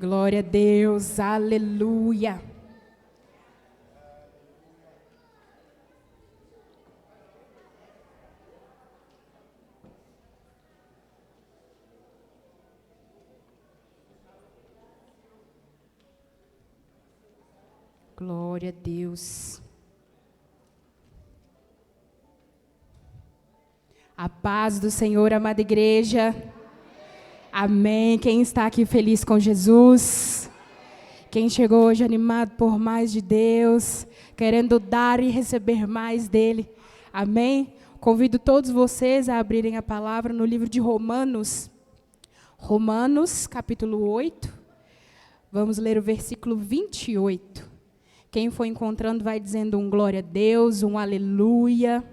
Glória a Deus, aleluia. Glória a Deus. A paz do Senhor, amada igreja. Amém. Quem está aqui feliz com Jesus? Quem chegou hoje animado por mais de Deus, querendo dar e receber mais dele? Amém? Convido todos vocês a abrirem a palavra no livro de Romanos. Romanos, capítulo 8. Vamos ler o versículo 28. Quem for encontrando vai dizendo um glória a Deus, um aleluia.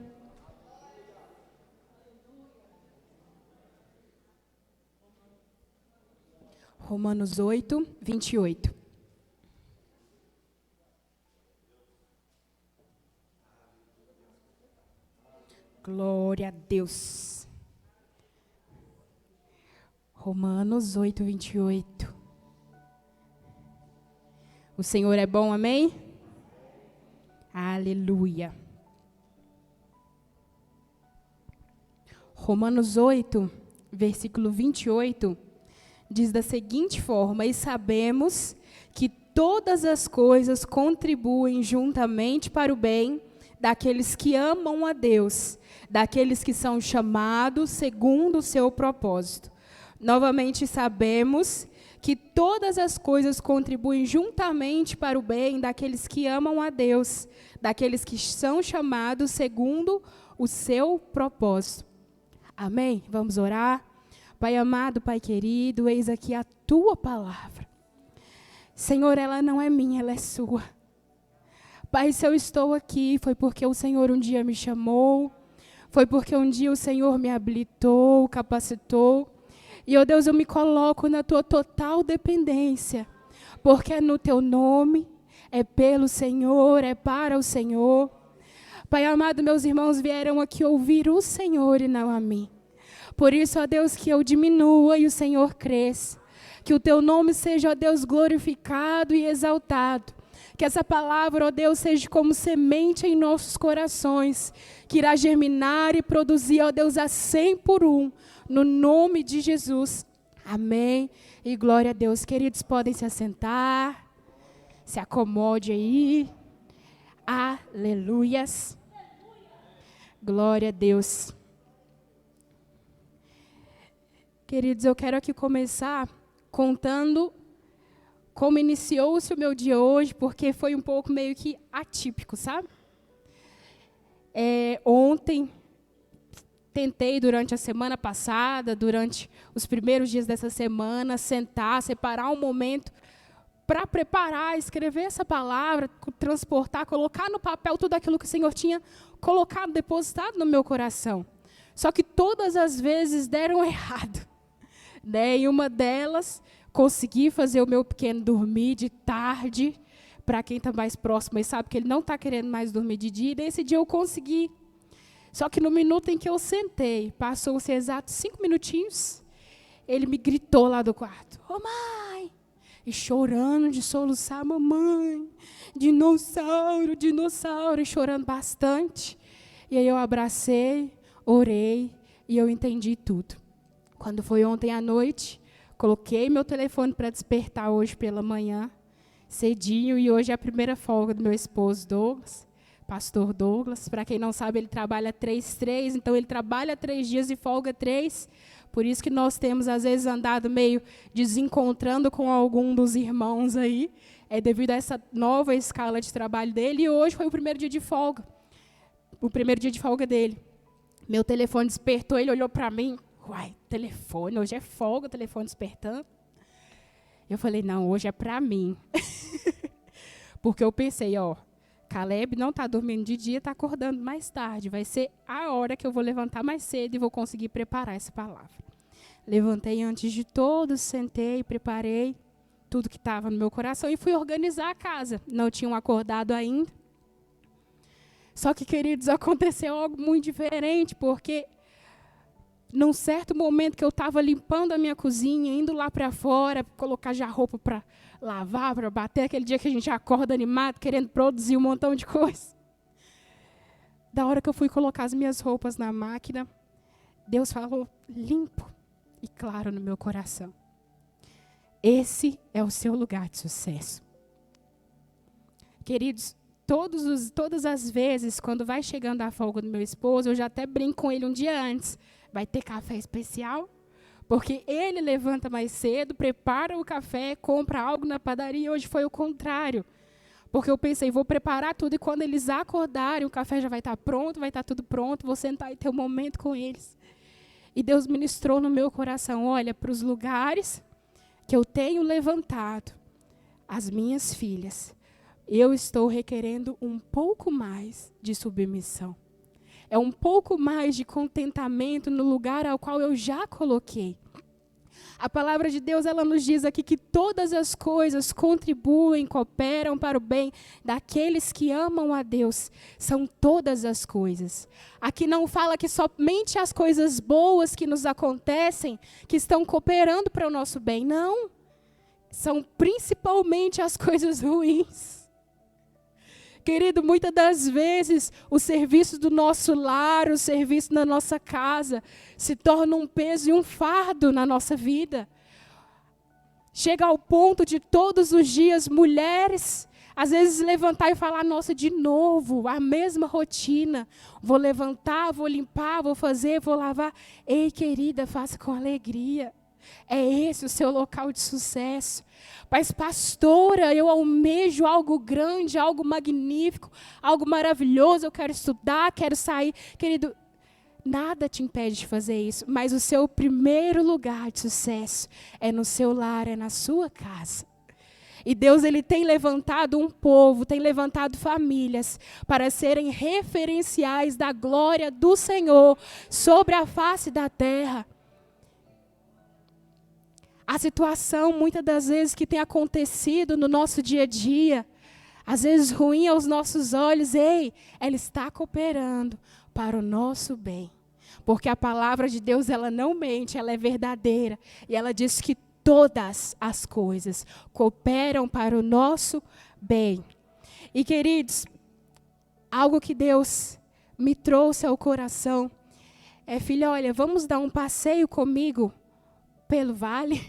Romanos 8, 28. Glória a Deus. Romanos 8, 28. O Senhor é bom, amém? Aleluia. Romanos 8, versículo 28. Diz da seguinte forma: e sabemos que todas as coisas contribuem juntamente para o bem daqueles que amam a Deus, daqueles que são chamados segundo o seu propósito. Novamente sabemos que todas as coisas contribuem juntamente para o bem daqueles que amam a Deus, daqueles que são chamados segundo o seu propósito. Amém? Vamos orar? Pai amado, Pai querido, eis aqui a tua palavra. Senhor, ela não é minha, ela é sua. Pai, se eu estou aqui, foi porque o Senhor um dia me chamou, foi porque um dia o Senhor me habilitou, capacitou. E, ó Deus, eu me coloco na tua total dependência, porque é no teu nome, é pelo Senhor, é para o Senhor. Pai amado, meus irmãos vieram aqui ouvir o Senhor e não a mim. Por isso, ó Deus, que eu diminua e o Senhor cresça. Que o teu nome seja, ó Deus, glorificado e exaltado. Que essa palavra, ó Deus, seja como semente em nossos corações, que irá germinar e produzir, ó Deus, a 100 por 1, no nome de Jesus. Amém. E glória a Deus. Queridos, podem se assentar, se acomode aí. Aleluias. Glória a Deus. Queridos, eu quero aqui começar contando como iniciou-se o meu dia hoje, porque foi um pouco meio que atípico, sabe? Ontem, tentei durante a semana passada, durante os primeiros dias dessa semana, sentar, separar um momento para preparar, escrever essa palavra, transportar, colocar no papel tudo aquilo que o Senhor tinha colocado, depositado no meu coração. Só que todas as vezes deram errado. Em uma delas, consegui fazer o meu pequeno dormir de tarde. Para quem está mais próximo e sabe que ele não está querendo mais dormir de dia. E nesse dia eu consegui. Só que no minuto em que eu sentei, passou-se exatos 5 minutinhos, ele me gritou lá do quarto: "Ô mãe!" E chorando de soluçar: "Mamãe, dinossauro, dinossauro!" E chorando bastante. E aí eu abracei, orei e eu entendi tudo. Quando foi ontem à noite, coloquei meu telefone para despertar hoje pela manhã, cedinho, e hoje é a primeira folga do meu esposo Douglas, pastor Douglas. Para quem não sabe, ele trabalha 3, então ele trabalha 3 dias e folga 3. Por isso que nós temos, às vezes, andado meio desencontrando com algum dos irmãos aí, devido a essa nova escala de trabalho dele, e hoje foi o primeiro dia de folga. O primeiro dia de folga dele. Meu telefone despertou, ele olhou para mim: "Uai, telefone, hoje é folga, o telefone despertando." Eu falei: "Não, hoje é para mim." Porque eu pensei, Caleb não está dormindo de dia, está acordando mais tarde. Vai ser a hora que eu vou levantar mais cedo e vou conseguir preparar essa palavra. Levantei antes de todos, sentei, preparei tudo que estava no meu coração e fui organizar a casa. Não tinham acordado ainda. Só que, queridos, aconteceu algo muito diferente, porque num certo momento que eu estava limpando a minha cozinha, indo lá para fora, colocar já roupa para lavar, para bater, aquele dia que a gente acorda animado, querendo produzir um montão de coisa. Da hora que eu fui colocar as minhas roupas na máquina, Deus falou limpo e claro no meu coração. Esse é o seu lugar de sucesso. Queridos, todas as vezes, quando vai chegando a folga do meu esposo, eu já até brinco com ele um dia antes. Vai ter café especial? Porque ele levanta mais cedo, prepara o café, compra algo na padaria. Hoje foi o contrário. Porque eu pensei, vou preparar tudo e quando eles acordarem, o café já vai estar pronto, vai estar tudo pronto, vou sentar e ter um momento com eles. E Deus ministrou no meu coração, olha, para os lugares que eu tenho levantado as minhas filhas, eu estou requerendo um pouco mais de submissão. É um pouco mais de contentamento no lugar ao qual eu já coloquei. A palavra de Deus, ela nos diz aqui que todas as coisas contribuem, cooperam para o bem daqueles que amam a Deus. São todas as coisas. Aqui não fala que somente as coisas boas que nos acontecem, que estão cooperando para o nosso bem. Não. São principalmente as coisas ruins. Querido, muitas das vezes o serviço do nosso lar, o serviço na nossa casa, se torna um peso e um fardo na nossa vida. Chega ao ponto de todos os dias, mulheres, às vezes levantar e falar, nossa, de novo, a mesma rotina. Vou levantar, vou limpar, vou fazer, vou lavar. Ei, querida, faça com alegria. É esse o seu local de sucesso. Mas, pastora, eu almejo algo grande, algo magnífico, algo maravilhoso, eu quero estudar, quero sair. Querido, nada te impede de fazer isso, mas o seu primeiro lugar de sucesso é no seu lar, é na sua casa. E Deus, Ele tem levantado um povo, tem levantado famílias para serem referenciais da glória do Senhor sobre a face da terra. A situação, muitas das vezes, que tem acontecido no nosso dia a dia, às vezes ruim aos nossos olhos, ela está cooperando para o nosso bem. Porque a palavra de Deus, ela não mente, ela é verdadeira. E ela diz que todas as coisas cooperam para o nosso bem. E, queridos, algo que Deus me trouxe ao coração é, filha, olha, vamos dar um passeio comigo pelo vale?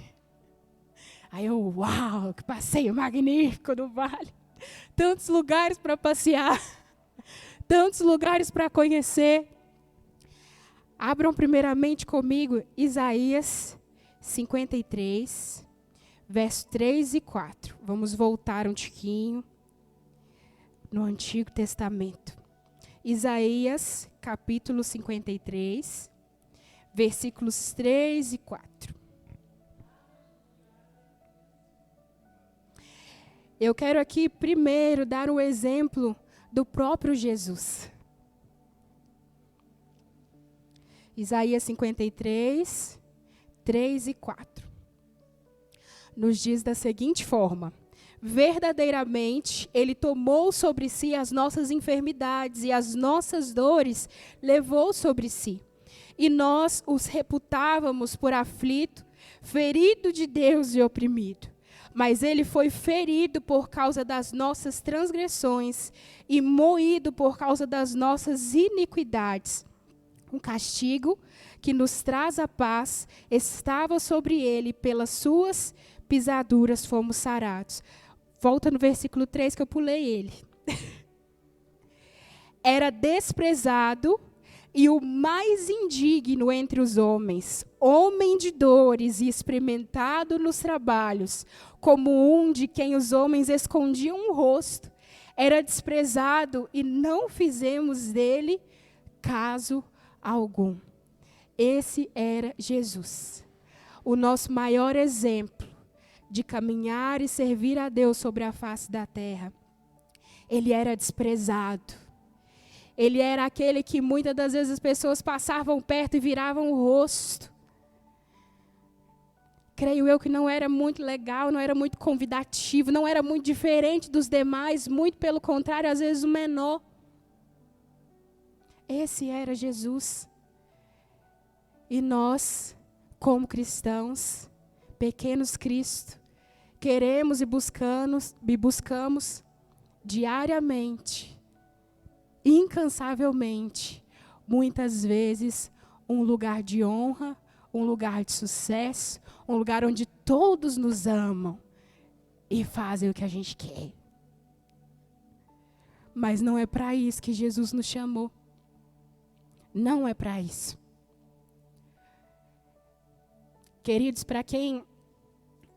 Aí eu, uau, que passeio magnífico no vale. Tantos lugares para passear, tantos lugares para conhecer. Abram primeiramente comigo Isaías 53, versos 3 e 4. Vamos voltar um tiquinho no Antigo Testamento. Isaías, capítulo 53, versículos 3 e 4. Eu quero aqui primeiro dar o exemplo do próprio Jesus. Isaías 53, 3 e 4. Nos diz da seguinte forma: verdadeiramente, Ele tomou sobre si as nossas enfermidades e as nossas dores levou sobre si. E nós os reputávamos por aflito, ferido de Deus e oprimido. Mas Ele foi ferido por causa das nossas transgressões e moído por causa das nossas iniquidades. Um castigo que nos traz a paz estava sobre Ele, pelas suas pisaduras fomos sarados. Volta no versículo 3 que eu pulei ele. Era desprezado e o mais indigno entre os homens, homem de dores e experimentado nos trabalhos, como um de quem os homens escondiam o rosto. Era desprezado e não fizemos dele caso algum. Esse era Jesus, o nosso maior exemplo de caminhar e servir a Deus sobre a face da terra. Ele era desprezado. Ele era aquele que muitas das vezes as pessoas passavam perto e viravam o rosto. Creio eu que não era muito legal, não era muito convidativo, não era muito diferente dos demais, muito pelo contrário, às vezes o menor. Esse era Jesus. E nós, como cristãos, pequenos Cristo, queremos e buscamos diariamente, incansavelmente, muitas vezes, um lugar de honra, um lugar de sucesso, um lugar onde todos nos amam e fazem o que a gente quer. Mas não é para isso que Jesus nos chamou. Não é para isso. Queridos, para quem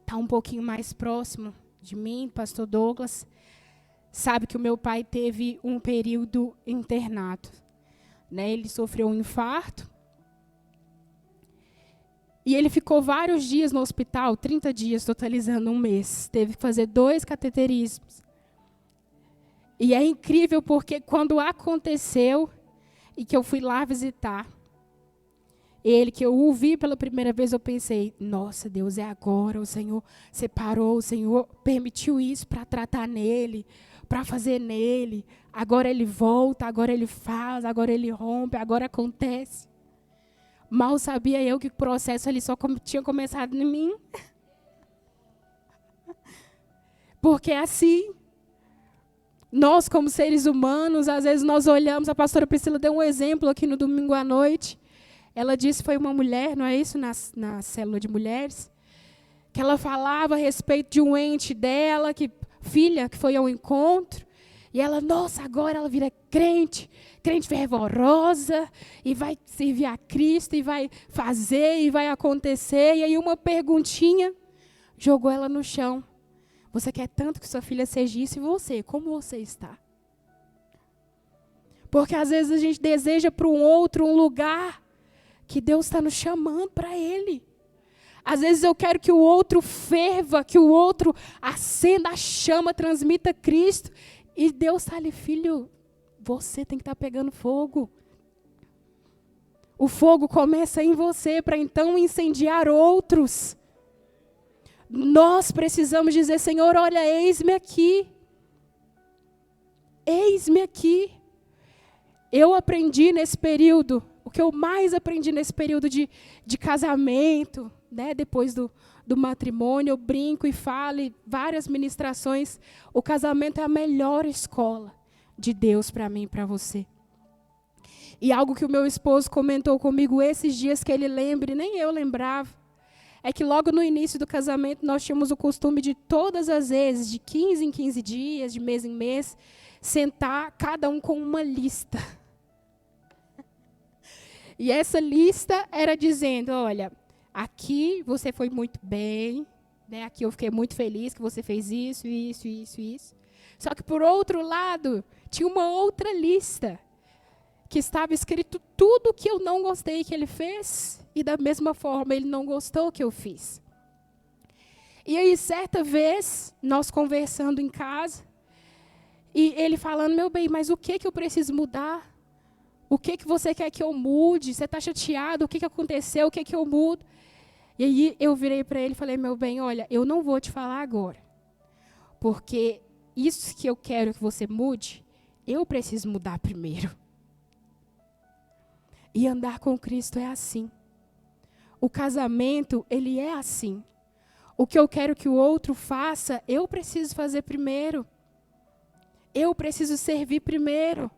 está um pouquinho mais próximo de mim, pastor Douglas, sabe que o meu pai teve um período internado. Né? Ele sofreu um infarto. E ele ficou vários dias no hospital, 30 dias, totalizando um mês. Teve que fazer 2 cateterismos. E é incrível porque quando aconteceu e que eu fui lá visitar ele, que eu o vi pela primeira vez, eu pensei, nossa, Deus, é agora, o Senhor separou, o Senhor permitiu isso para tratar nele, para fazer nele. Agora ele volta, agora ele faz, agora ele rompe, agora acontece. Mal sabia eu que o processo ali só tinha começado em mim. Porque assim, nós como seres humanos, às vezes nós olhamos, a pastora Priscila deu um exemplo aqui no domingo à noite. Ela disse, foi uma mulher, não é isso, na célula de mulheres, que ela falava a respeito de um ente dela, filha, que foi ao encontro, e ela, nossa, agora ela vira crente fervorosa, e vai servir a Cristo, e vai fazer, e vai acontecer. E aí uma perguntinha jogou ela no chão. Você quer tanto que sua filha seja isso, e você, como você está? Porque às vezes a gente deseja para um outro um lugar que Deus está nos chamando para ele. Às vezes eu quero que o outro ferva, que o outro acenda a chama, transmita Cristo. E Deus está ali, filho, você tem que estar pegando fogo. O fogo começa em você para então incendiar outros. Nós precisamos dizer, Senhor, olha, eis-me aqui. Eis-me aqui. Eu aprendi nesse período, o que eu mais aprendi nesse período de casamento, né, depois do matrimônio, eu brinco e falo, e várias ministrações, o casamento é a melhor escola de Deus para mim e para você. E algo que o meu esposo comentou comigo esses dias, que ele lembre, nem eu lembrava, é que logo no início do casamento nós tínhamos o costume de todas as vezes, de 15 em 15 dias, de mês em mês, sentar cada um com uma lista. E essa lista era dizendo, olha, aqui você foi muito bem, né? Aqui eu fiquei muito feliz que você fez isso, isso, isso, isso. Só que, por outro lado, tinha uma outra lista, que estava escrito tudo que eu não gostei que ele fez, e da mesma forma ele não gostou que eu fiz. E aí, certa vez, nós conversando em casa, e ele falando, meu bem, mas o que eu preciso mudar? O que você quer que eu mude? Você está chateado? O que aconteceu? O que eu mudo? E aí eu virei para ele e falei, meu bem, olha, eu não vou te falar agora. Porque isso que eu quero que você mude, eu preciso mudar primeiro. E andar com Cristo é assim. O casamento, ele é assim. O que eu quero que o outro faça, eu preciso fazer primeiro. Eu preciso servir primeiro.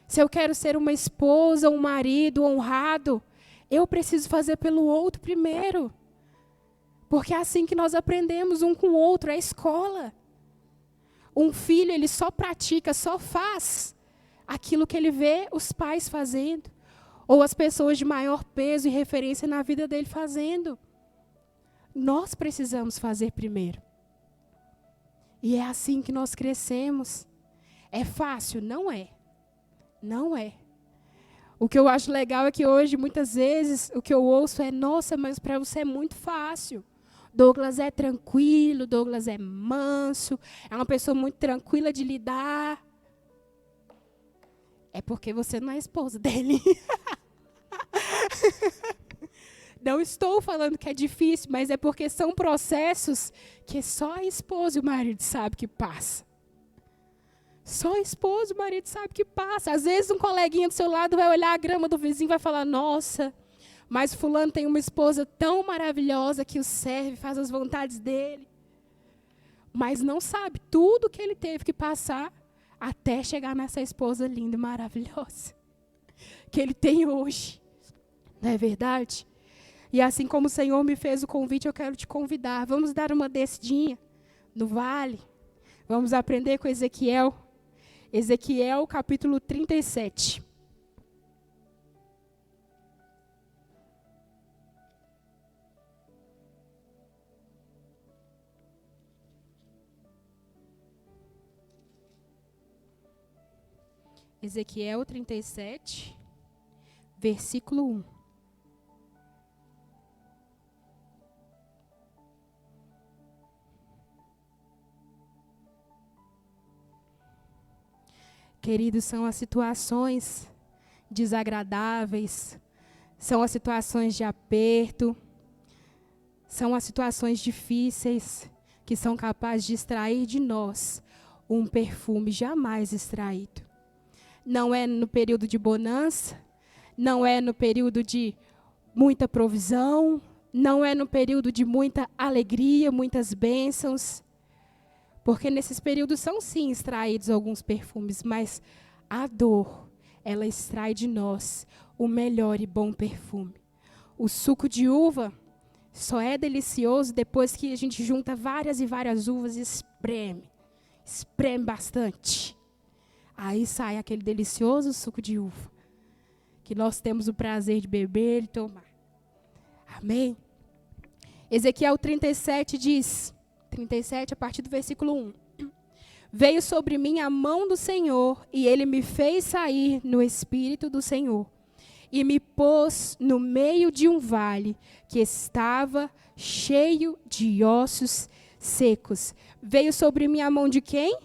Se eu quero ser uma esposa, um marido honrado, eu preciso fazer pelo outro primeiro. Porque é assim que nós aprendemos um com o outro, é a escola. Um filho, ele só pratica, só faz aquilo que ele vê os pais fazendo. Ou as pessoas de maior peso e referência na vida dele fazendo. Nós precisamos fazer primeiro. E é assim que nós crescemos. É fácil? Não é. Não é. O que eu acho legal é que hoje, muitas vezes, o que eu ouço é, nossa, mas para você é muito fácil. Douglas é tranquilo, Douglas é manso, é uma pessoa muito tranquila de lidar. É porque você não é esposa dele. Não estou falando que é difícil, mas é porque são processos que só a esposa e o marido sabem que passa. Só a esposa e o marido sabem que passa. Às vezes um coleguinha do seu lado vai olhar a grama do vizinho e vai falar, nossa, Mas fulano tem uma esposa tão maravilhosa que o serve, faz as vontades dele. Mas não sabe tudo que ele teve que passar até chegar nessa esposa linda e maravilhosa que ele tem hoje. Não é verdade? E assim como o Senhor me fez o convite, eu quero te convidar. Vamos dar uma descidinha no vale. Vamos aprender com Ezequiel. Ezequiel, capítulo 37. Ezequiel 37, versículo 1. Queridos, são as situações desagradáveis, são as situações de aperto, são as situações difíceis que são capazes de extrair de nós um perfume jamais extraído. Não é no período de bonança, não é no período de muita provisão, não é no período de muita alegria, muitas bênçãos, porque nesses períodos são sim extraídos alguns perfumes, mas a dor, ela extrai de nós o melhor e bom perfume. O suco de uva só é delicioso depois que a gente junta várias e várias uvas e espreme bastante. Aí sai aquele delicioso suco de uva, que nós temos o prazer de beber e tomar. Amém? Ezequiel 37 diz, 37 a partir do versículo 1. Veio sobre mim a mão do Senhor, e ele me fez sair no espírito do Senhor, e me pôs no meio de um vale que estava cheio de ossos secos. Veio sobre mim a mão de quem?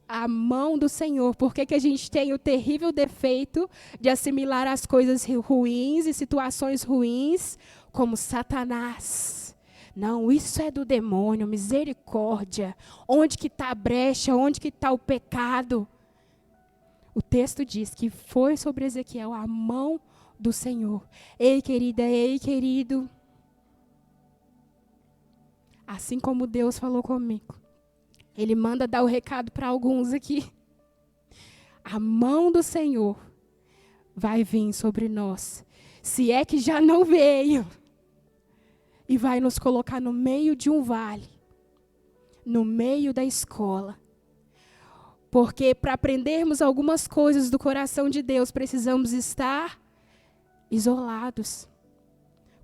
A mão do Senhor. Por que a gente tem o terrível defeito de assimilar as coisas ruins e situações ruins como Satanás? Não, isso é do demônio, misericórdia. Onde que está a brecha? Onde que está o pecado? O texto diz que foi sobre Ezequiel a mão do Senhor. Ei, querida, ei, querido. Assim como Deus falou comigo, Ele manda dar o recado para alguns aqui. A mão do Senhor vai vir sobre nós, se é que já não veio, e vai nos colocar no meio de um vale, no meio da escola. Porque para aprendermos algumas coisas do coração de Deus, precisamos estar isolados.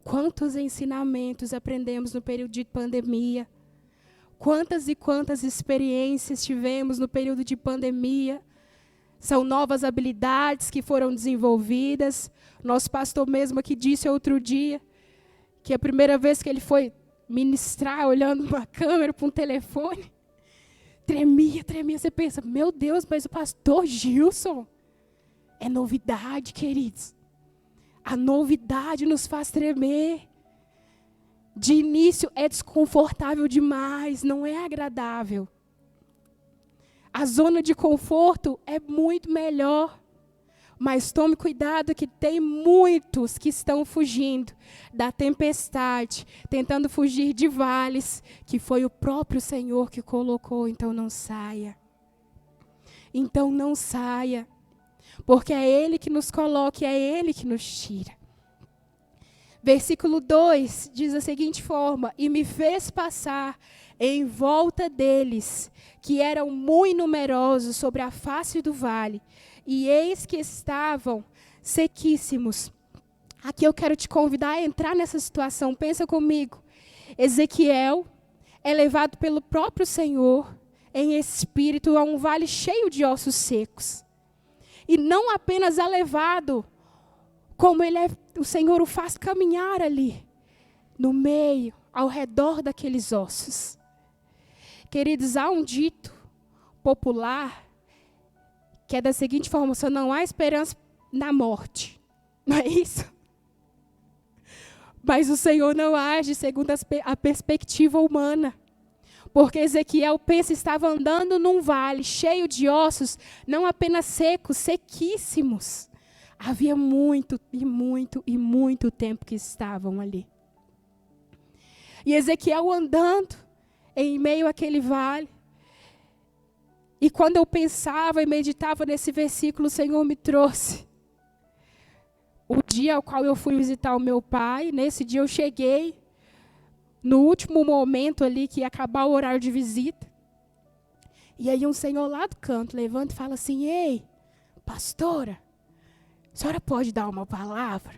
Quantos ensinamentos aprendemos no período de pandemia? Quantas e quantas experiências tivemos no período de pandemia? São novas habilidades que foram desenvolvidas. Nosso pastor mesmo aqui disse outro dia que a primeira vez que ele foi ministrar, olhando para uma câmera, para um telefone, tremia. Você pensa, meu Deus, mas o pastor Gilson, é novidade, queridos. A novidade nos faz tremer. De início é desconfortável demais, não é agradável. A zona de conforto é muito melhor. Mas tome cuidado que tem muitos que estão fugindo da tempestade, tentando fugir de vales, que foi o próprio Senhor que colocou. Então não saia. Então não saia. Porque é Ele que nos coloca e é Ele que nos tira. Versículo 2 diz da seguinte forma: e me fez passar em volta deles, que eram muito numerosos sobre a face do vale, e eis que estavam sequíssimos. Aqui eu quero te convidar a entrar nessa situação. Pensa comigo. Ezequiel é levado pelo próprio Senhor em espírito a um vale cheio de ossos secos. E não apenas é levado, como o Senhor o faz caminhar ali, no meio, ao redor daqueles ossos. Queridos, há um dito popular que é da seguinte forma: só não há esperança na morte. Não é isso? Mas o Senhor não age segundo a perspectiva humana. Porque Ezequiel pensa, estava andando num vale cheio de ossos, não apenas secos, sequíssimos. Havia muito e muito e muito tempo que estavam ali. E Ezequiel andando em meio àquele vale. E quando eu pensava e meditava nesse versículo, o Senhor me trouxe o dia ao qual eu fui visitar o meu pai. Nesse dia eu cheguei, no último momento ali, que ia acabar o horário de visita. E aí um senhor lá do canto levanta e fala assim: ei, pastora, a senhora pode dar uma palavra?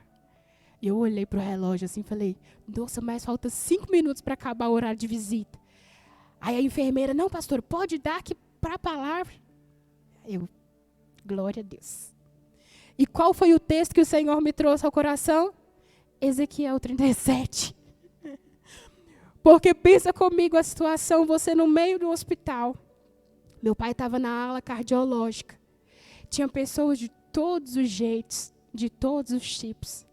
E eu olhei para o relógio assim e falei: nossa, mas falta 5 minutos para acabar o horário de visita. Aí a enfermeira: não, pastor, pode dar aqui para a palavra. Eu: glória a Deus. E qual foi o texto que o Senhor me trouxe ao coração? Ezequiel 37. Porque pensa comigo a situação, você no meio do hospital. Meu pai estava na ala cardiológica. Tinha pessoas de todos os jeitos, de todos os tipos,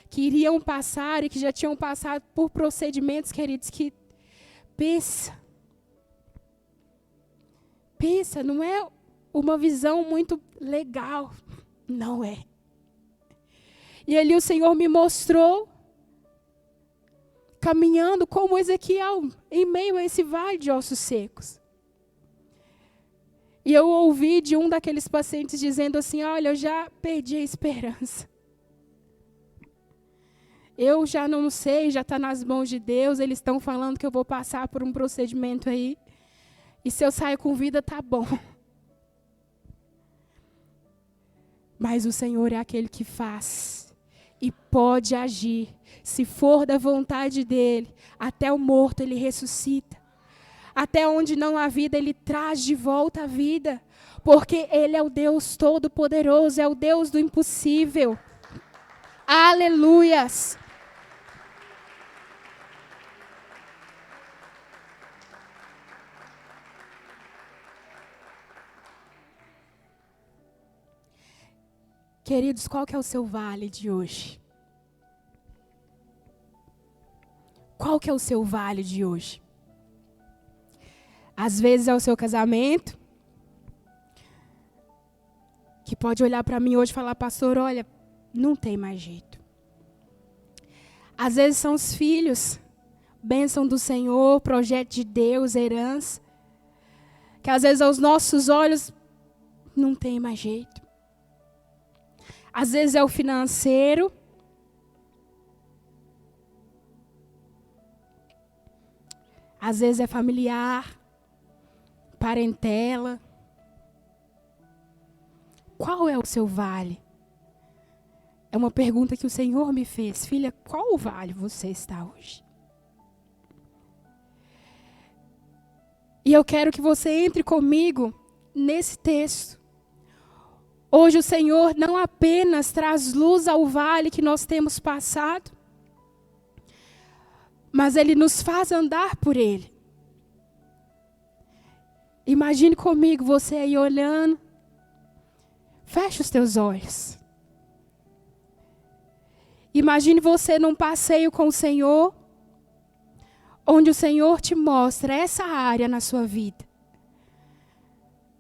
que iriam passar e que já tinham passado por procedimentos, queridos, que pensa, não é uma visão muito legal, não é. E ali o Senhor me mostrou, caminhando como Ezequiel, em meio a esse vale de ossos secos. E eu ouvi de um daqueles pacientes dizendo assim: olha, eu já perdi a esperança. Eu já não sei, já está nas mãos de Deus, eles estão falando que eu vou passar por um procedimento aí. E se eu sair com vida, tá bom. Mas o Senhor é aquele que faz e pode agir. Se for da vontade dEle, até o morto Ele ressuscita. Até onde não há vida, Ele traz de volta a vida. Porque Ele é o Deus Todo-Poderoso, é o Deus do impossível. Aleluias! Queridos, qual que é o seu vale de hoje? Qual que é o seu vale de hoje? Às vezes é o seu casamento, que pode olhar para mim hoje e falar: pastor, olha, não tem mais jeito. Às vezes são os filhos, bênção do Senhor, projeto de Deus, herança, que às vezes aos nossos olhos não tem mais jeito. Às vezes é o financeiro. Às vezes é familiar, parentela. Qual é o seu vale? É uma pergunta que o Senhor me fez. Filha, qual vale você está hoje? E eu quero que você entre comigo nesse texto. Hoje o Senhor não apenas traz luz ao vale que nós temos passado, mas Ele nos faz andar por ele. Imagine comigo você aí olhando. Feche os teus olhos. Imagine você num passeio com o Senhor, onde o Senhor te mostra essa área na sua vida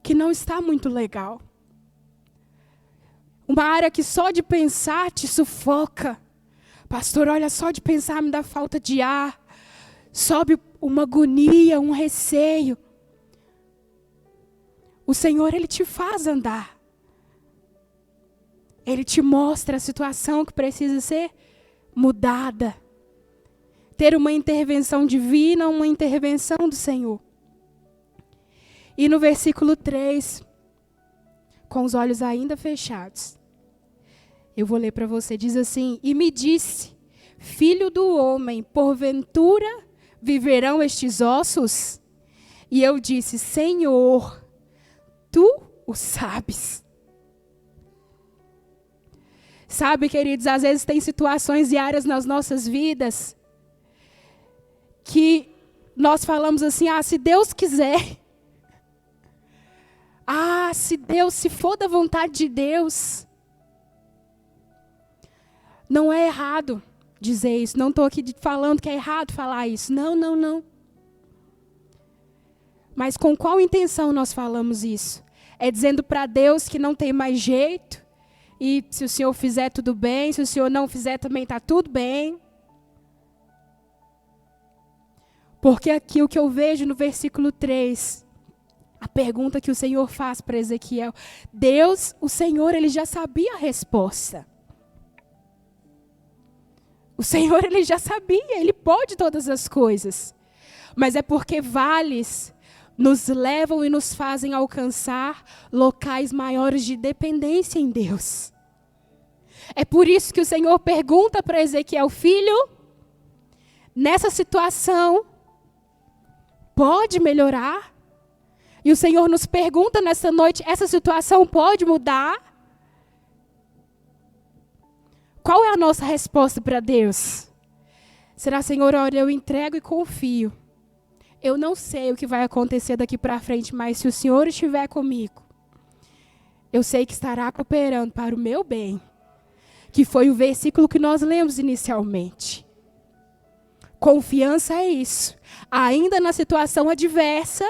que não está muito legal. Uma área que só de pensar te sufoca. Pastor, olha, só de pensar me dá falta de ar. Sobe uma agonia, um receio. O Senhor, Ele te faz andar. Ele te mostra a situação que precisa ser mudada. Ter uma intervenção divina, uma intervenção do Senhor. E no versículo 3, com os olhos ainda fechados, eu vou ler para você, diz assim: e me disse, filho do homem, porventura viverão estes ossos? E eu disse: Senhor, tu o sabes. Sabe, queridos, às vezes tem situações diárias nas nossas vidas que nós falamos assim: ah, se Deus quiser. Ah, se for da vontade de Deus. Não é errado dizer isso. Não estou aqui falando que é errado falar isso. Não, não, não. Mas com qual intenção nós falamos isso? É dizendo para Deus que não tem mais jeito e se o Senhor fizer, tudo bem. Se o Senhor não fizer, também está tudo bem. Porque aqui o que eu vejo no versículo 3, a pergunta que o Senhor faz para Ezequiel, Deus, o Senhor, ele já sabia a resposta. O Senhor, ele já sabia, ele pode todas as coisas. Mas é porque vales nos levam e nos fazem alcançar locais maiores de dependência em Deus. É por isso que o Senhor pergunta para Ezequiel, filho, nessa situação, pode melhorar? E o Senhor nos pergunta nessa noite, essa situação pode mudar? Qual é a nossa resposta para Deus? Será, Senhor, olha, eu entrego e confio. Eu não sei o que vai acontecer daqui para frente, mas se o Senhor estiver comigo, eu sei que estará cooperando para o meu bem. Que foi o versículo que nós lemos inicialmente. Confiança é isso. Ainda na situação adversa,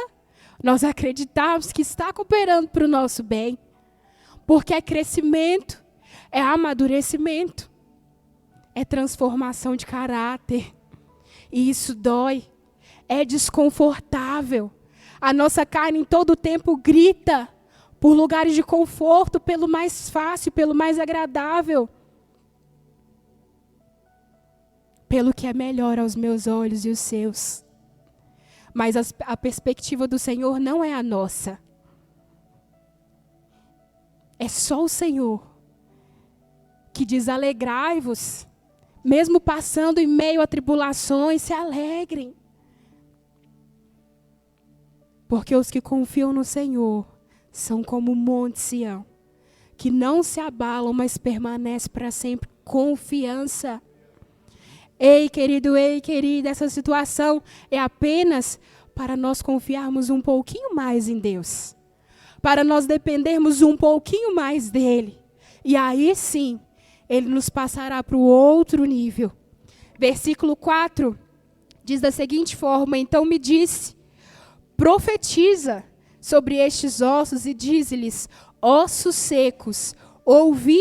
nós acreditamos que está cooperando para o nosso bem. Porque é crescimento, é amadurecimento, é transformação de caráter. E isso dói, é desconfortável. A nossa carne em todo o tempo grita por lugares de conforto, pelo mais fácil, pelo mais agradável. Pelo que é melhor aos meus olhos e os seus. Mas a perspectiva do Senhor não é a nossa. É só o Senhor que diz, alegrai-vos, mesmo passando em meio a tribulações, se alegrem. Porque os que confiam no Senhor são como o monte Sião, que não se abalam, mas permanece para sempre. Confiança. Ei, querida, essa situação é apenas para nós confiarmos um pouquinho mais em Deus. Para nós dependermos um pouquinho mais dEle. E aí sim, Ele nos passará para o outro nível. Versículo 4 diz da seguinte forma, então me disse, profetiza sobre estes ossos e dize-lhes, ossos secos, ouvi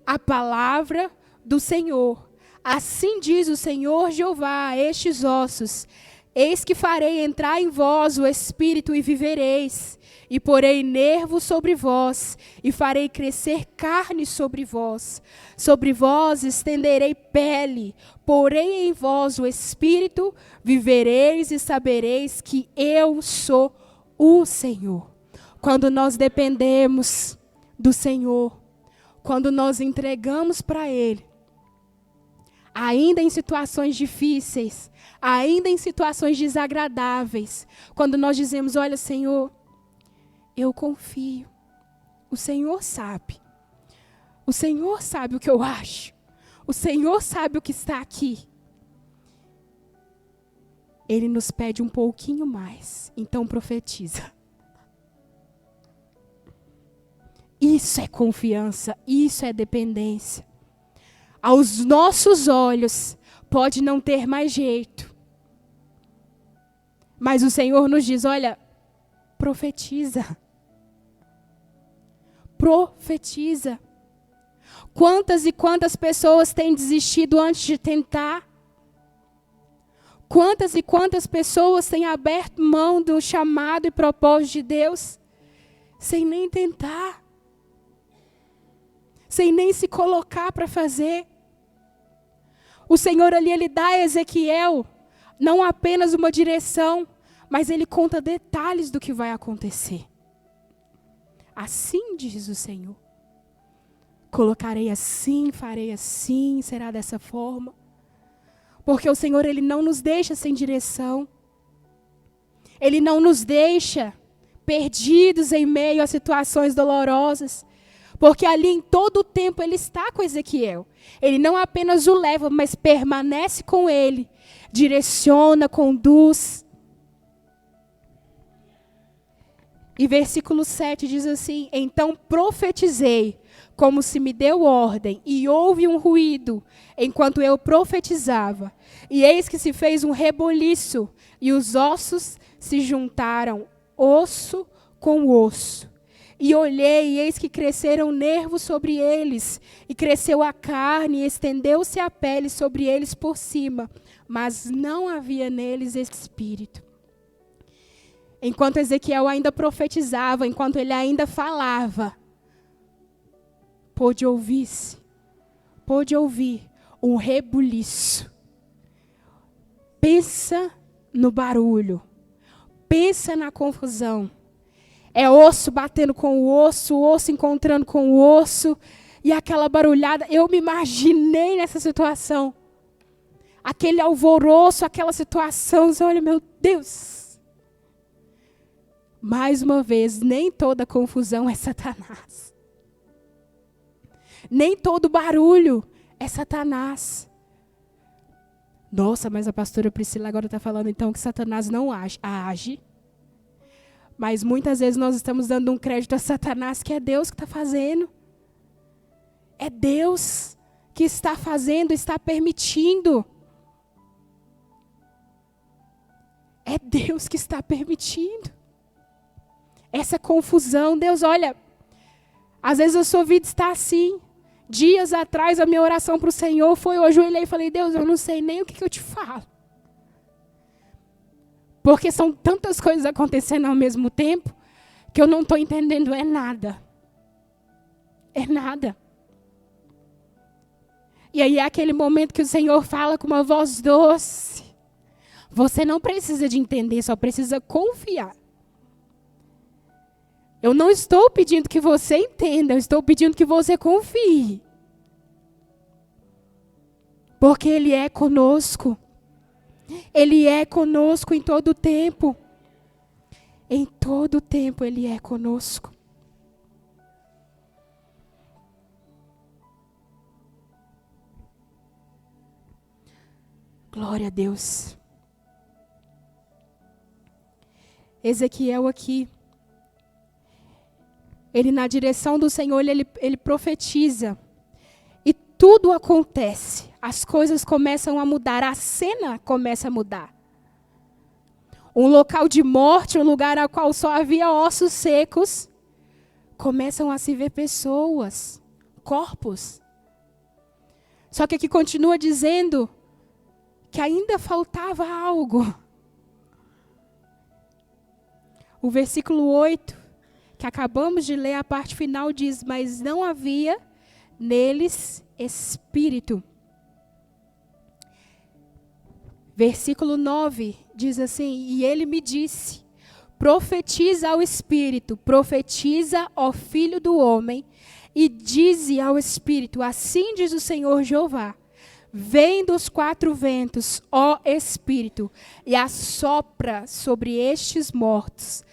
a palavra do Senhor. Assim diz o Senhor Jeová a estes ossos, eis que farei entrar em vós o Espírito e vivereis, e porei nervos sobre vós, e farei crescer carne sobre vós estenderei pele, porei em vós o Espírito, vivereis e sabereis que eu sou o Senhor. Quando nós dependemos do Senhor, quando nós entregamos para Ele, ainda em situações difíceis, ainda em situações desagradáveis, quando nós dizemos, olha, Senhor, eu confio, o Senhor sabe o que eu acho, o Senhor sabe o que está aqui. Ele nos pede um pouquinho mais, então profetiza. Isso é confiança, isso é dependência. Aos nossos olhos, pode não ter mais jeito. Mas o Senhor nos diz, olha, profetiza. Profetiza. Quantas e quantas pessoas têm desistido antes de tentar? Quantas e quantas pessoas têm aberto mão do chamado e propósito de Deus, sem nem tentar? Sem nem se colocar para fazer? O Senhor ali, Ele dá a Ezequiel não apenas uma direção, mas Ele conta detalhes do que vai acontecer. Assim diz o Senhor. Colocarei assim, farei assim, será dessa forma. Porque o Senhor, Ele não nos deixa sem direção. Ele não nos deixa perdidos em meio a situações dolorosas. Porque ali em todo o tempo Ele está com Ezequiel. Ele não apenas o leva, mas permanece com ele. Direciona, conduz. E versículo 7 diz assim, então profetizei, como se me deu ordem, e houve um ruído, enquanto eu profetizava. E eis que se fez um reboliço, e os ossos se juntaram, osso com osso. E olhei, e eis que cresceram nervos sobre eles, e cresceu a carne, e estendeu-se a pele sobre eles por cima, mas não havia neles espírito. Enquanto Ezequiel ainda profetizava, enquanto ele ainda falava, pôde ouvir um rebuliço. Pensa no barulho, pensa na confusão. É osso batendo com o osso encontrando com o osso, e aquela barulhada. Eu me imaginei nessa situação. Aquele alvoroço, aquela situação. Você olha, meu Deus. Mais uma vez, nem toda confusão é Satanás. Nem todo barulho é Satanás. Nossa, mas a pastora Priscila agora está falando então que Satanás não age. Mas muitas vezes nós estamos dando um crédito a Satanás, que é Deus que está fazendo. É Deus que está fazendo, está permitindo. É Deus que está permitindo. Essa confusão, Deus, olha, às vezes a sua vida está assim. Dias atrás a minha oração para o Senhor foi, eu ajoelhei e falei, Deus, eu não sei nem o que eu te falo. Porque são tantas coisas acontecendo ao mesmo tempo, que eu não estou entendendo nada. É nada. E aí é aquele momento que o Senhor fala com uma voz doce. Você não precisa de entender, só precisa confiar. Eu não estou pedindo que você entenda, eu estou pedindo que você confie. Porque Ele é conosco. Ele é conosco em todo o tempo. Em todo o tempo Ele é conosco. Glória a Deus. Ezequiel aqui. Ele na direção do Senhor, ele profetiza. E tudo acontece. As coisas começam a mudar. A cena começa a mudar. Um local de morte, um lugar ao qual só havia ossos secos. Começam a se ver pessoas, corpos. Só que aqui continua dizendo que ainda faltava algo. O versículo 8, que acabamos de ler, a parte final diz, mas não havia neles espírito. Versículo 9 diz assim, e ele me disse, profetiza ao espírito, profetiza ao filho do homem, e dize ao espírito, assim diz o Senhor Jeová, vem dos quatro ventos, ó espírito, e assopra sobre estes mortos,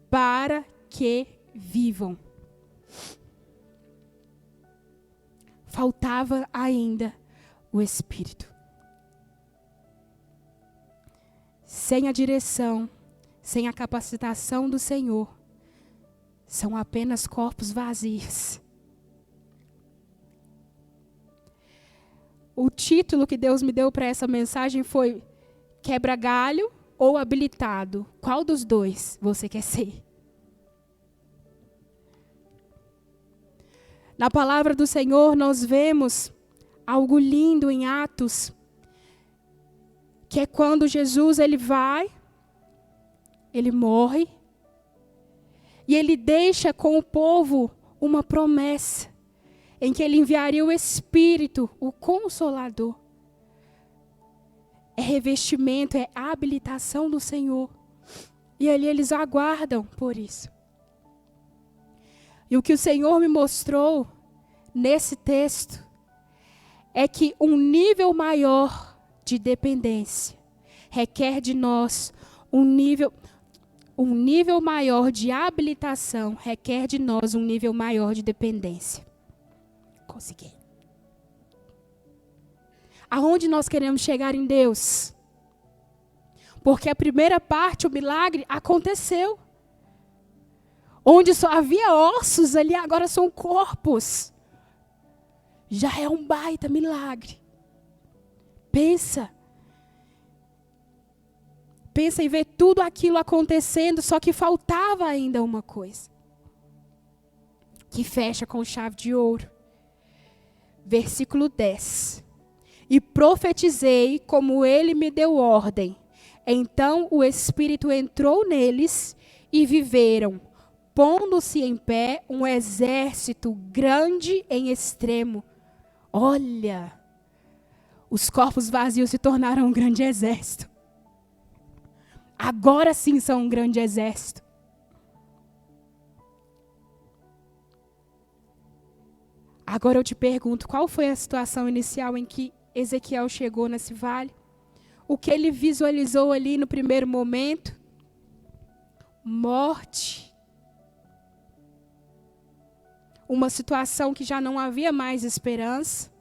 para que vivam. Faltava ainda o Espírito. Sem a direção, sem a capacitação do Senhor, são apenas corpos vazios. O título que Deus me deu para essa mensagem foi quebra-galho ou habilitado? Qual dos dois você quer ser? Na palavra do Senhor nós vemos algo lindo em Atos, que é quando Jesus ele morre, e ele deixa com o povo uma promessa, em que ele enviaria o Espírito, o Consolador. É revestimento, é habilitação do Senhor. E ali eles aguardam por isso. E o que o Senhor me mostrou nesse texto é que um nível maior de dependência requer de nós um nível maior de habilitação, requer de nós um nível maior de dependência. Consegui. Aonde nós queremos chegar em Deus? Porque a primeira parte, o milagre, aconteceu. Onde só havia ossos, ali agora são corpos. Já é um baita milagre. Pensa em ver tudo aquilo acontecendo, só que faltava ainda uma coisa. que fecha com chave de ouro. Versículo 10. E profetizei como ele me deu ordem. Então o Espírito entrou neles e viveram, pondo-se em pé um exército grande em extremo. Olha, os corpos vazios se tornaram um grande exército. Agora sim são um grande exército. Agora eu te pergunto, qual foi a situação inicial em que Ezequiel chegou nesse vale? O que ele visualizou ali no primeiro momento? Morte. Uma situação que já não havia mais esperança.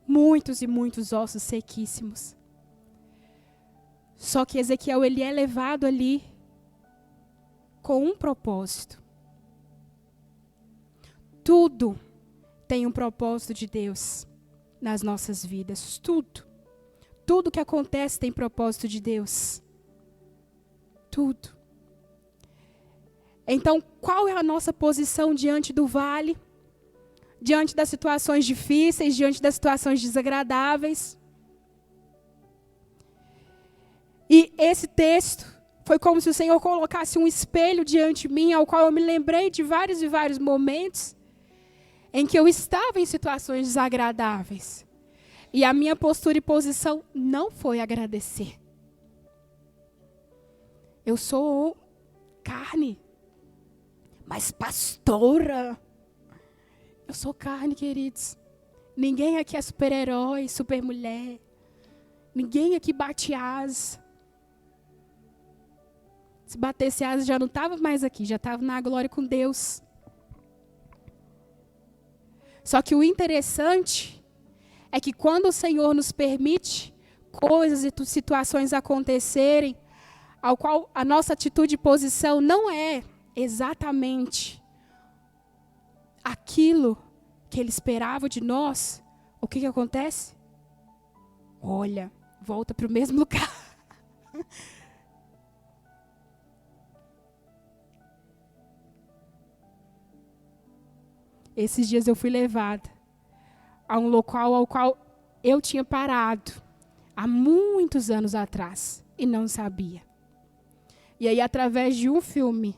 Muitos e muitos ossos sequíssimos. Só que Ezequiel, ele é levado ali com um propósito. Tudo tem um propósito de Deus nas nossas vidas. Tudo. Tudo que acontece tem propósito de Deus. Tudo. Então, qual é a nossa posição diante do vale? Diante das situações difíceis, diante das situações desagradáveis? E esse texto foi como se o Senhor colocasse um espelho diante de mim, ao qual eu me lembrei de vários e vários momentos em que eu estava em situações desagradáveis. E a minha postura e posição não foi agradecer. Eu sou carne, mas pastora. Eu sou carne, queridos. Ninguém aqui é super-herói, super-mulher. Ninguém aqui bate asa. Se batesse asa, já não estava mais aqui, já estava na glória com Deus. Só que o interessante é que quando o Senhor nos permite coisas e situações acontecerem, ao qual a nossa atitude e posição não é exatamente aquilo que Ele esperava de nós, o que acontece? Olha, volta para o mesmo lugar. Esses dias eu fui levada a um local ao qual eu tinha parado há muitos anos atrás e não sabia. E aí, através de um filme,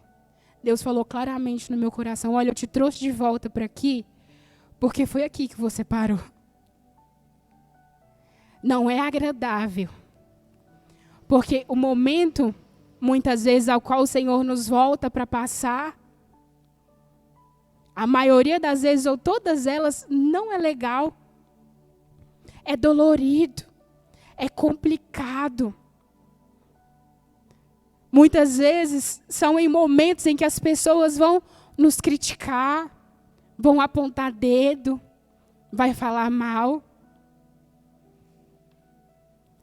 Deus falou claramente no meu coração: olha, eu te trouxe de volta para aqui, porque foi aqui que você parou. Não é agradável. Porque o momento, muitas vezes, ao qual o Senhor nos volta para passar, a maioria das vezes, ou todas elas, não é legal. É dolorido. É complicado. Muitas vezes são em momentos em que as pessoas vão nos criticar, vão apontar dedo, vai falar mal.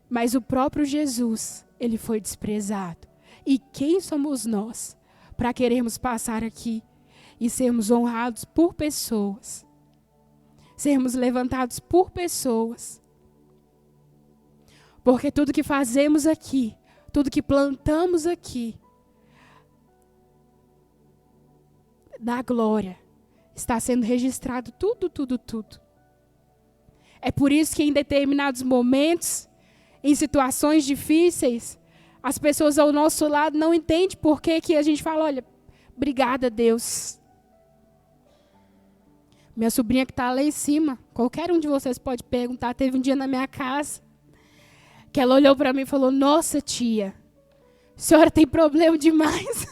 Mas o próprio Jesus, ele foi desprezado. E quem somos nós para querermos passar aqui e sermos honrados por pessoas? Sermos levantados por pessoas. Porque tudo que fazemos aqui, tudo que plantamos aqui, da glória, está sendo registrado tudo. É por isso que em determinados momentos, em situações difíceis, as pessoas ao nosso lado não entendem por que a gente fala: olha, obrigada, Deus. Minha sobrinha que está lá em cima, qualquer um de vocês pode perguntar, teve um dia na minha casa, que ela olhou para mim e falou: nossa, tia, a senhora tem problema demais.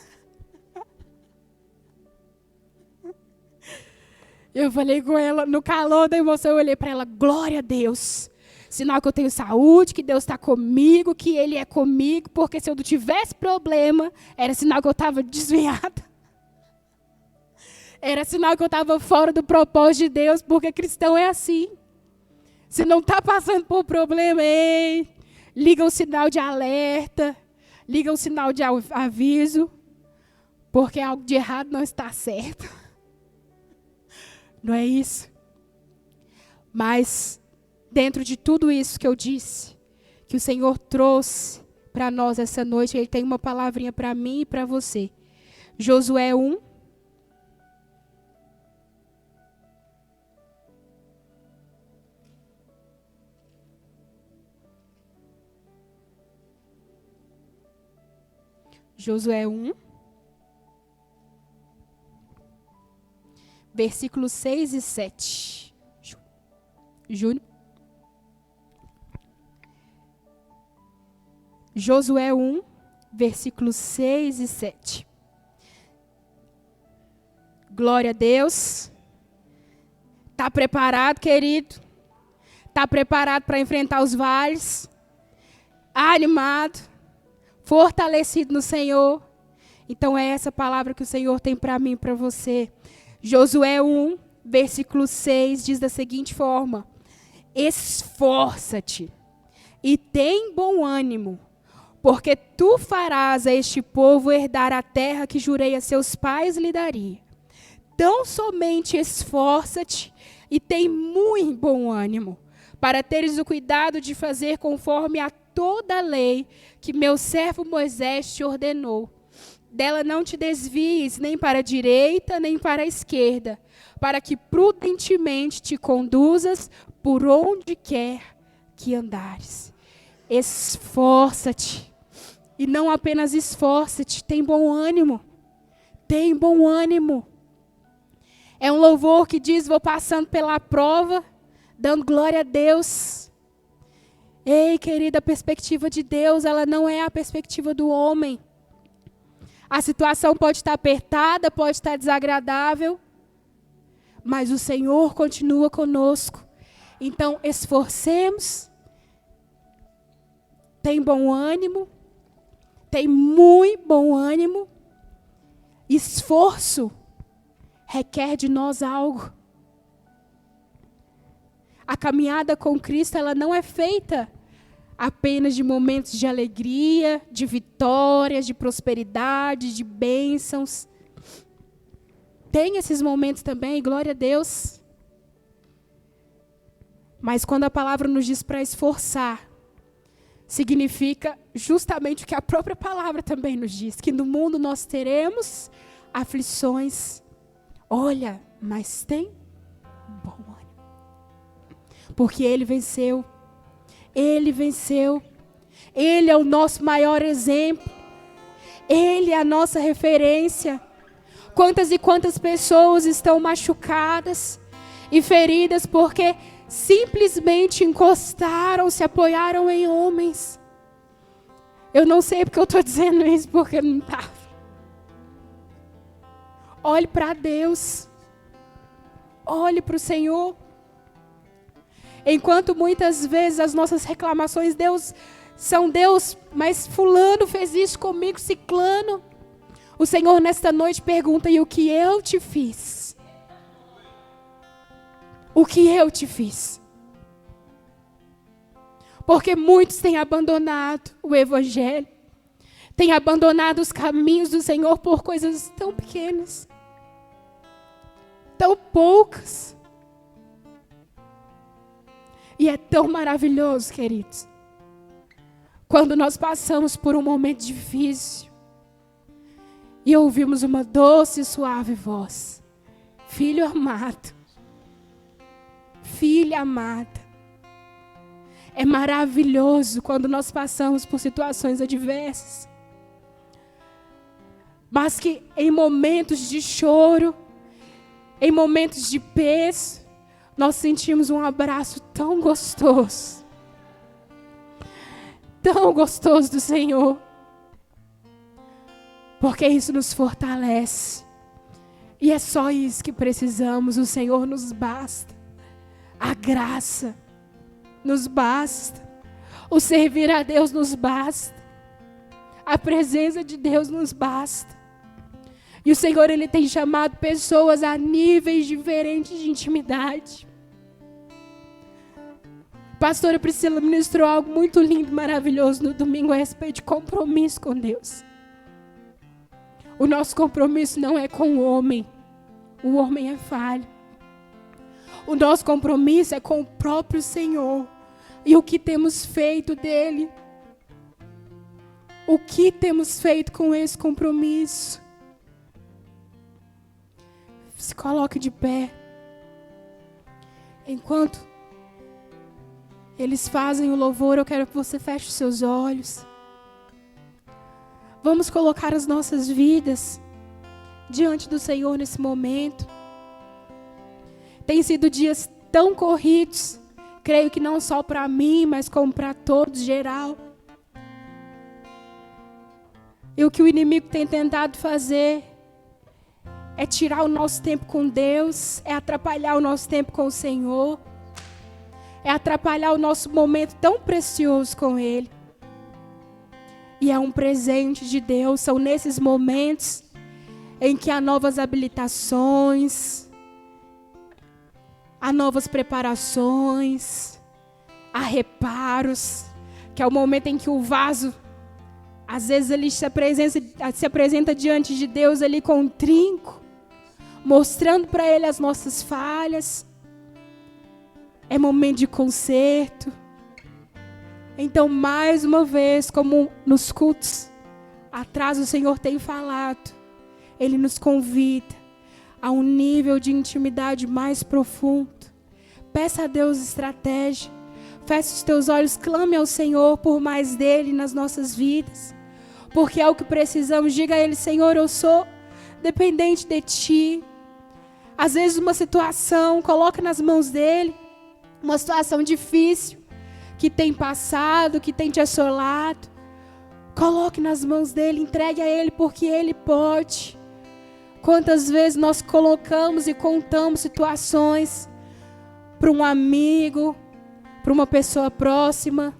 Eu falei com ela, no calor da emoção, eu olhei para ela: glória a Deus. Sinal que eu tenho saúde, que Deus está comigo, que Ele é comigo, porque se eu não tivesse problema, era sinal que eu estava desviada. Era sinal que eu estava fora do propósito de Deus, porque cristão é assim. Se não está passando por problema, ei, liga o sinal de alerta, liga o sinal de aviso, porque algo de errado não está certo. Não é isso? Mas, dentro de tudo isso que eu disse, que o Senhor trouxe para nós essa noite, Ele tem uma palavrinha para mim e para você. Josué 1. Josué 1, versículos 6 e 7. Júnior. Josué 1, versículos 6 e 7. Glória a Deus. Está preparado, querido? Está preparado para enfrentar os vales? Animado? Fortalecido no Senhor? Então é essa palavra que o Senhor tem para mim e para você. Josué 1, versículo 6 diz da seguinte forma: esforça-te e tem bom ânimo, porque tu farás a este povo herdar a terra que jurei a seus pais lhe daria. Tão somente esforça-te e tem muito bom ânimo, para teres o cuidado de fazer conforme a toda a lei que meu servo Moisés te ordenou. Dela não te desvies nem para a direita, nem para a esquerda, para que prudentemente te conduzas por onde quer que andares. Esforça-te. E não apenas esforça-te, tem bom ânimo. Tem bom ânimo. É um louvor que diz, vou passando pela prova, dando glória a Deus. Ei, querida, a perspectiva de Deus, ela não é a perspectiva do homem. A situação pode estar apertada, pode estar desagradável, mas o Senhor continua conosco. Então, esforcemos, tem bom ânimo, tem muito bom ânimo. Esforço requer de nós algo. A caminhada com Cristo, ela não é feita apenas de momentos de alegria, de vitórias, de prosperidade, de bênçãos. Tem esses momentos também, glória a Deus. Mas quando a palavra nos diz para esforçar, significa justamente o que a própria palavra também nos diz, que no mundo nós teremos aflições. Olha, mas tem bom ânimo. Porque Ele venceu. Ele venceu. Ele é o nosso maior exemplo. Ele é a nossa referência. Quantas e quantas pessoas estão machucadas e feridas porque simplesmente encostaram, se apoiaram em homens. Eu não sei porque eu estou dizendo isso, porque não estava. Olhe para Deus. Olhe para o Senhor. Enquanto muitas vezes as nossas reclamações, são Deus, mas fulano fez isso comigo, ciclano. O Senhor nesta noite pergunta, e o que eu te fiz? O que eu te fiz? Porque muitos têm abandonado o Evangelho, têm abandonado os caminhos do Senhor por coisas tão pequenas, tão poucas. E é tão maravilhoso, queridos, quando nós passamos por um momento difícil e ouvimos uma doce e suave voz: filho amado, filha amada. É maravilhoso quando nós passamos por situações adversas, mas que em momentos de choro, em momentos de peso, nós sentimos um abraço tão gostoso do Senhor, porque isso nos fortalece, e é só isso que precisamos. O Senhor nos basta, a graça nos basta, o servir a Deus nos basta, a presença de Deus nos basta. E o Senhor, Ele tem chamado pessoas a níveis diferentes de intimidade. Pastora Priscila ministrou algo muito lindo, maravilhoso no domingo a respeito de compromisso com Deus. O nosso compromisso não é com o homem é falho. O nosso compromisso é com o próprio Senhor. E o que temos feito dele? O que temos feito com esse compromisso? Se coloque de pé. Enquanto eles fazem o louvor, eu quero que você feche os seus olhos. Vamos colocar as nossas vidas diante do Senhor nesse momento. Tem sido dias tão corridos, creio que não só para mim, mas como para todos, geral. E o que o inimigo tem tentado fazer é tirar o nosso tempo com Deus, é atrapalhar o nosso tempo com o Senhor, é atrapalhar o nosso momento tão precioso com Ele. E é um presente de Deus, são nesses momentos em que há novas habilitações, há novas preparações, há reparos, que é o momento em que o vaso, às vezes ele se apresenta diante de Deus ali com um trinco, mostrando para Ele as nossas falhas. É momento de conserto. Então, mais uma vez, como nos cultos atrás o Senhor tem falado, Ele nos convida a um nível de intimidade mais profundo. Peça a Deus estratégia. Feche os teus olhos, clame ao Senhor por mais dEle nas nossas vidas. Porque é o que precisamos. Diga a Ele: Senhor, eu sou dependente de Ti. Às vezes uma situação, coloca nas mãos dEle, uma situação difícil, que tem passado, que tem te assolado. Coloque nas mãos dEle, entregue a Ele, porque Ele pode. Quantas vezes nós colocamos e contamos situações para um amigo, para uma pessoa próxima.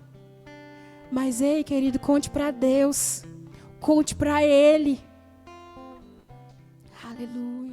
Mas, ei, querido, conte para Deus. Conte para Ele. Aleluia.